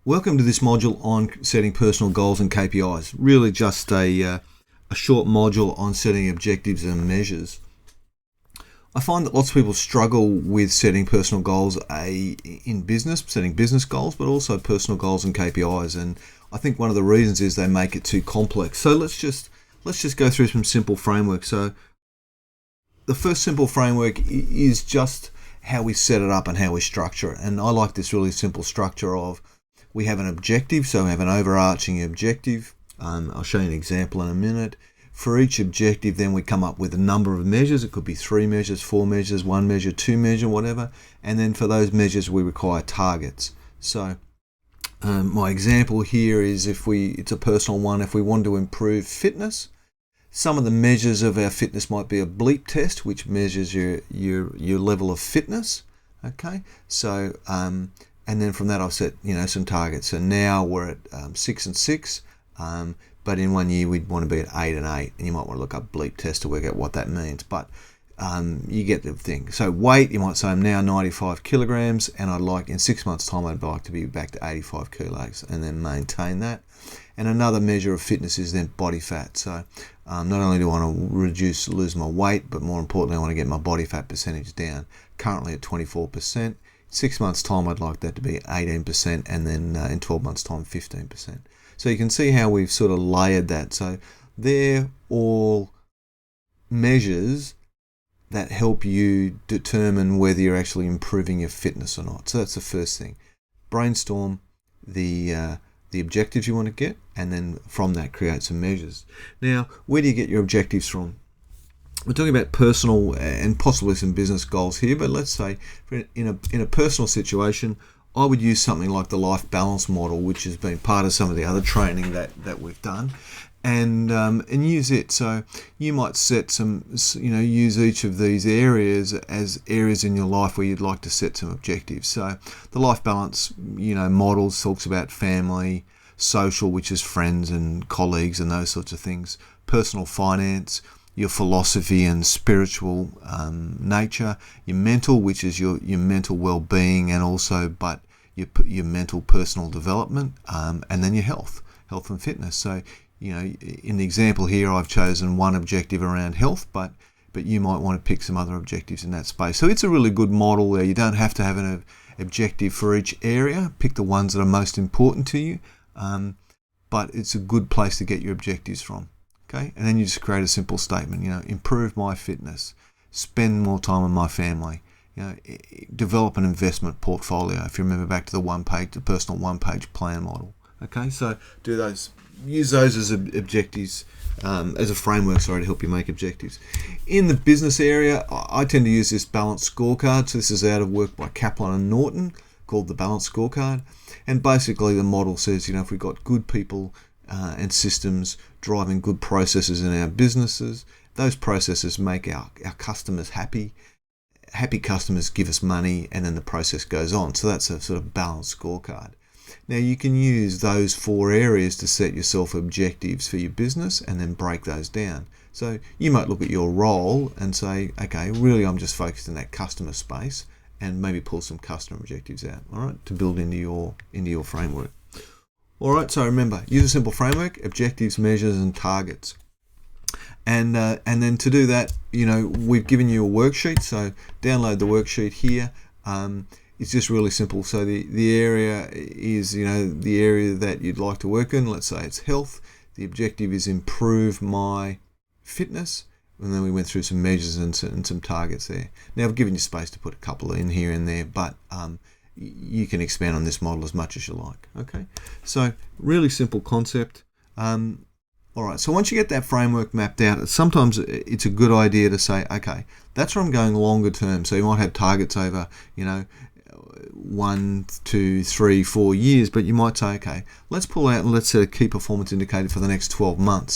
Welcome to this module on setting personal goals and KPIs. Really just a short module on setting objectives and measures. I find that lots of people struggle with setting personal goals in business, setting business goals, but also personal goals and KPIs. And I think one of the reasons is they make it too complex. So let's just go through some simple frameworks. So the first simple framework is just how we set it up and how we structure it. And I like this really simple structure of we have an objective, so we have an overarching objective. I'll show you an example in a minute. For each objective, then we come up with a number of measures. It could be 3 measures, 4 measures, 1 measure, 2 measure, whatever. And then for those measures, we require targets. So my example here is it's a personal one. If we want to improve fitness, some of the measures of our fitness might be a bleep test, which measures your level of fitness. Okay, so and then from that I've set some targets. So now we're at 6 and 6, but in 1 year we'd want to be at 8 and 8, and you might want to look up bleep test to work out what that means. But you get the thing. So weight, you might say I'm now 95 kilograms, and in 6 months' time I'd like to be back to 85 kilos, and then maintain that. And another measure of fitness is then body fat. So not only do I want to lose my weight, but more importantly I want to get my body fat percentage down. Currently at 24%. 6 months' time, I'd like that to be 18%, and then in 12 months' time, 15%. So you can see how we've sort of layered that. So they're all measures that help you determine whether you're actually improving your fitness or not. So that's the first thing. Brainstorm the objectives you want to get, and then from that create some measures. Now, where do you get your objectives from? We're talking about personal and possibly some business goals here, but let's say in a personal situation, I would use something like the life balance model, which has been part of some of the other training that we've done, and use it. So you might set use each of these areas as areas in your life where you'd like to set some objectives. So the life balance, model talks about family, social, which is friends and colleagues and those sorts of things, personal finance, your philosophy and spiritual nature, your mental, which is your mental well-being, and also but your mental personal development, and then your health and fitness. So in the example here I've chosen one objective around health, but you might want to pick some other objectives in that space. So it's a really good model there. You don't have to have an objective for each area. Pick the ones that are most important to you, but it's a good place to get your objectives from. Okay, and then you just create a simple statement, improve my fitness, spend more time with my family, develop an investment portfolio. If you remember back to the personal one-page plan model. Okay, so use those as objectives, as a framework, to help you make objectives. In the business area, I tend to use this balanced scorecard. So this is out of work by Kaplan and Norton, called the balanced scorecard. And basically the model says, if we've got good people and systems driving good processes in our businesses, those processes make our customers happy. Happy customers give us money, and then the process goes on. So that's a sort of balanced scorecard. Now you can use those 4 areas to set yourself objectives for your business and then break those down. So you might look at your role and say, okay, really I'm just focused in that customer space, and maybe pull some customer objectives out, all right, to build into your framework. All right, so remember, use a simple framework: objectives, measures, and targets. And then to do that, we've given you a worksheet. So download the worksheet here. It's just really simple. So the area is, the area that you'd like to work in. Let's say it's health. The objective is improve my fitness. And then we went through some measures and some targets there. Now I've given you space to put a couple in here and there, but you can expand on this model as much as you like. Okay, so really simple concept. All right, so once you get that framework mapped out, sometimes it's a good idea to say, okay, that's where I'm going longer term. So you might have targets over 1, 2, 3, 4 years, but you might say, okay, let's pull out and let's set a key performance indicator for the next 12 months.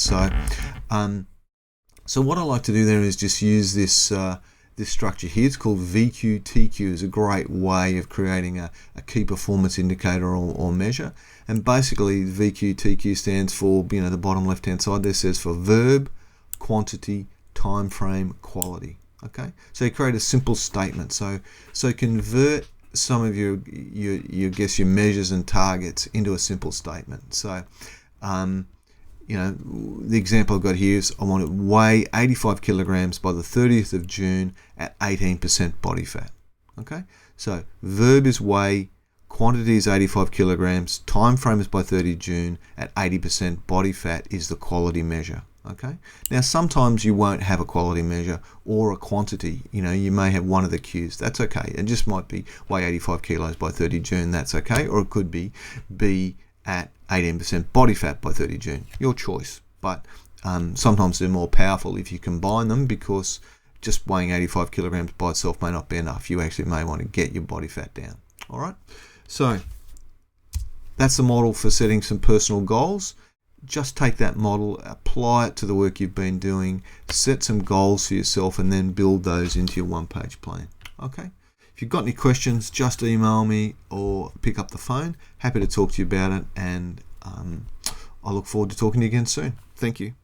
So what I like to do there is just use this structure here. It's called VQTQ. Is a great way of creating a key performance indicator or measure. And basically VQTQ stands for, the bottom left hand side there says for verb, quantity, time frame, quality. Okay, so you create a simple statement. So convert some of your measures and targets into a simple statement. So, the example I've got here is I want to weigh 85 kilograms by the 30th of June at 18% body fat. Okay, so verb is weigh, quantity is 85 kilograms, time frame is by 30 June at 80% body fat is the quality measure. Okay, now sometimes you won't have a quality measure or a quantity. You may have one of the Qs. That's okay. It just might be weigh 85 kilos by 30 June. That's okay. Or it could be at 18% body fat by 30 June. Your choice. But sometimes they're more powerful if you combine them, because just weighing 85 kilograms by itself may not be enough. You actually may want to get your body fat down. All right. So that's the model for setting some personal goals. Just take that model, apply it to the work you've been doing, set some goals for yourself, and then build those into your one-page plan. Okay? If you've got any questions, just email me or pick up the phone. Happy to talk to you about it, and I look forward to talking to you again soon. Thank you.